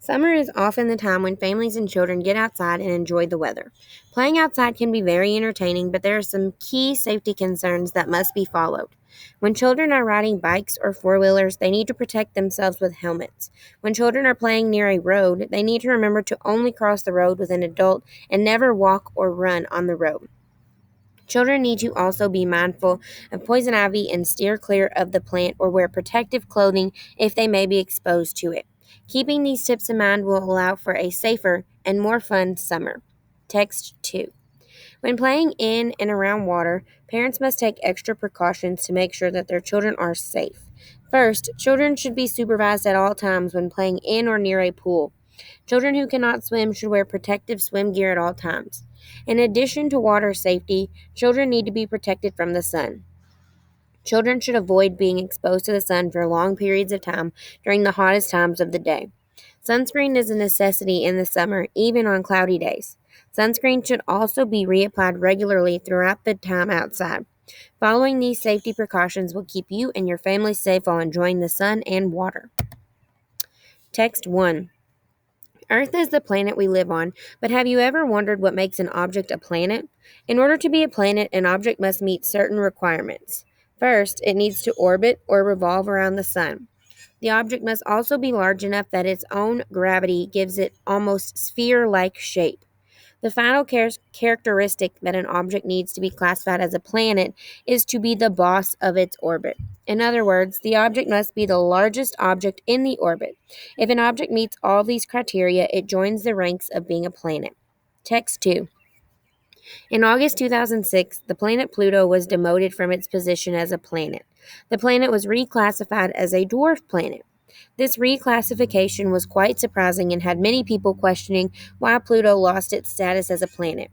Summer is often the time when families and children get outside and enjoy the weather. Playing outside can be very entertaining, but there are some key safety concerns that must be followed. When children are riding bikes or four wheelers, they need to protect themselves with helmets. When children are playing near a road, they need to remember to only cross the road with an adult and never walk or run on the road. Children need to also be mindful of poison ivy and steer clear of the plant or wear protective clothing if they may be exposed to it. Keeping these tips in mind will allow for a safer and more fun summer. Text 2. When playing in and around water, parents must take extra precautions to make sure that their children are safe. First, children should be supervised at all times when playing in or near a pool. Children who cannot swim should wear protective swim gear at all times. In addition to water safety, children need to be protected from the sun. Children should avoid being exposed to the sun for long periods of time during the hottest times of the day. Sunscreen is a necessity in the summer, even on cloudy days. Sunscreen should also be reapplied regularly throughout the time outside. Following these safety precautions will keep you and your family safe while enjoying the sun and water. Text 1. Earth is the planet we live on, but have you ever wondered what makes an object a planet? In order to be a planet, an object must meet certain requirements. First, it needs to orbit or revolve around the sun. The object must also be large enough that its own gravity gives it almost sphere-like shape. The final characteristic that an object needs to be classified as a planet is to be the boss of its orbit. In other words, the object must be the largest object in the orbit. If an object meets all these criteria, it joins the ranks of being a planet. Text 2. In August 2006, the planet Pluto was demoted from its position as a planet. The planet was reclassified as a dwarf planet. This reclassification was quite surprising and had many people questioning why Pluto lost its status as a planet.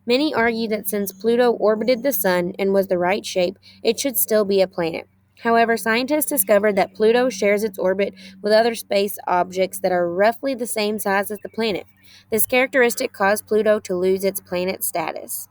Many argue that since Pluto orbited the Sun and was the right shape, it should still be a planet. However, scientists discovered that Pluto shares its orbit with other space objects that are roughly the same size as the planet. This characteristic caused Pluto to lose its planet status.